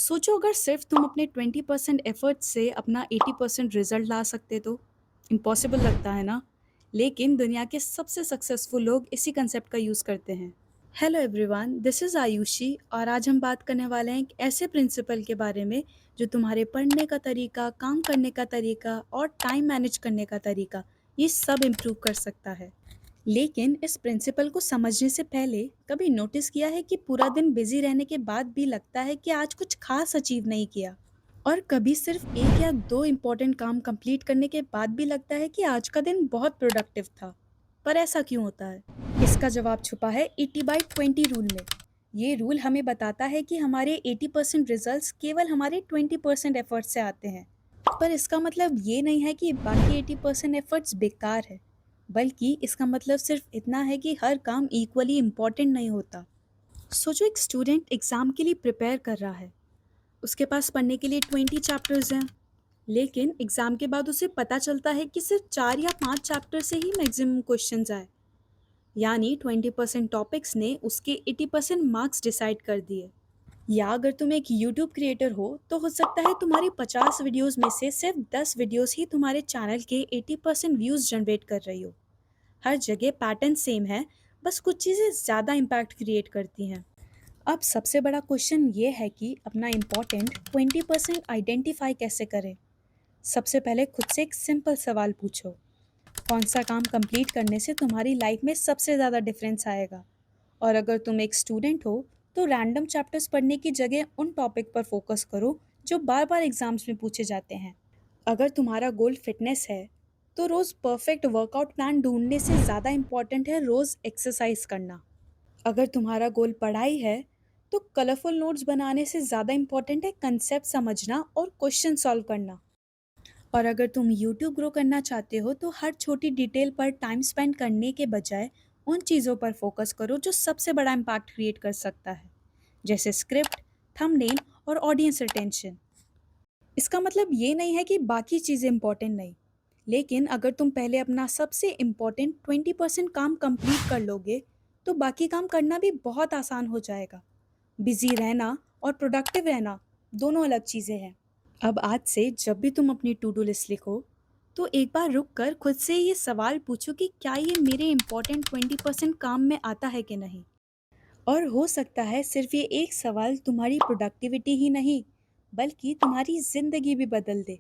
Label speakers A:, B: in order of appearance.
A: सोचो अगर सिर्फ तुम अपने 20% एफर्ट से अपना 80% रिजल्ट ला सकते तो इम्पॉसिबल लगता है ना। लेकिन दुनिया के सबसे सक्सेसफुल लोग इसी कंसेप्ट का यूज़ करते हैं। Hello everyone, this is Ayushi और आज हम बात करने वाले हैं एक ऐसे प्रिंसिपल के बारे में जो तुम्हारे पढ़ने का तरीका, काम करने का तरीका और टाइम मैनेज करने का तरीका ये सब इम्प्रूव कर सकता है। लेकिन इस प्रिंसिपल को समझने से पहले कभी नोटिस किया है कि पूरा दिन बिजी रहने के बाद भी लगता है कि आज कुछ खास अचीव नहीं किया, और कभी सिर्फ एक या दो इम्पोर्टेंट काम कंप्लीट करने के बाद भी लगता है कि आज का दिन बहुत प्रोडक्टिव था। पर ऐसा क्यों होता है? इसका जवाब छुपा है 80/20 रूल में। ये रूल हमें बताता है कि हमारे 80% रिजल्ट्स केवल हमारे 20% एफर्ट से आते हैं। पर इसका मतलब ये नहीं है कि बाकी 80% एफर्ट्स बेकार है, बल्कि इसका मतलब सिर्फ इतना है कि हर काम इक्वली इम्पोर्टेंट नहीं होता। सोचो एक स्टूडेंट एग्ज़ाम के लिए प्रिपेयर कर रहा है। उसके पास पढ़ने के लिए 20 चैप्टर्स हैं, लेकिन एग्ज़ाम के बाद उसे पता चलता है कि सिर्फ 4 या 5 चैप्टर से ही मैक्सिमम क्वेश्चंस आए। यानी 20% टॉपिक्स ने उसके 80% मार्क्स डिसाइड कर दिए। या अगर तुम एक यूट्यूब क्रिएटर हो सकता है तुम्हारी 50 वीडियोस में से सिर्फ 10 वीडियोस ही तुम्हारे चैनल के 80% व्यूज़ जनरेट कर रही हो। हर जगह पैटर्न सेम है, बस कुछ चीज़ें ज़्यादा इम्पैक्ट क्रिएट करती हैं। अब सबसे बड़ा क्वेश्चन ये है कि अपना इम्पोर्टेंट 20% आइडेंटिफाई कैसे करें। सबसे पहले खुद से एक सिंपल सवाल पूछो, कौन सा काम कंप्लीट करने से तुम्हारी लाइफ में सबसे ज़्यादा डिफरेंस आएगा। और अगर तुम एक स्टूडेंट हो तो रैंडम चैप्टर्स पढ़ने की जगह उन टॉपिक पर फोकस करो जो बार बार एग्जाम्स में पूछे जाते हैं। अगर तुम्हारा गोल फिटनेस है तो रोज़ परफेक्ट वर्कआउट प्लान ढूंढने से ज़्यादा इम्पॉर्टेंट है रोज़ एक्सरसाइज करना। अगर तुम्हारा गोल पढ़ाई है तो कलरफुल नोट्स बनाने से ज़्यादा इम्पॉर्टेंट है कंसेप्ट समझना और क्वेश्चन सॉल्व करना। और अगर तुम यूट्यूब ग्रो करना चाहते हो तो हर छोटी डिटेल पर टाइम स्पेंड करने के बजाय उन चीज़ों पर फोकस करो जो सबसे बड़ा इम्पैक्ट क्रिएट कर सकता है, जैसे स्क्रिप्ट, थंबनेल और ऑडियंस रिटेंशन। इसका मतलब ये नहीं है कि बाकी चीज़ें इंपॉर्टेंट नहीं, लेकिन अगर तुम पहले अपना सबसे इम्पॉर्टेंट 20% काम कंप्लीट कर लोगे तो बाकी काम करना भी बहुत आसान हो जाएगा। बिजी रहना और प्रोडक्टिव रहना दोनों अलग चीज़ें हैं। अब आज से जब भी तुम अपनी टू डू लिस्ट लिखो तो एक बार रुक कर खुद से ये सवाल पूछो कि क्या ये मेरे इम्पोर्टेंट 20% काम में आता है कि नहीं। और हो सकता है सिर्फ ये एक सवाल तुम्हारी प्रोडक्टिविटी ही नहीं बल्कि तुम्हारी ज़िंदगी भी बदल दे।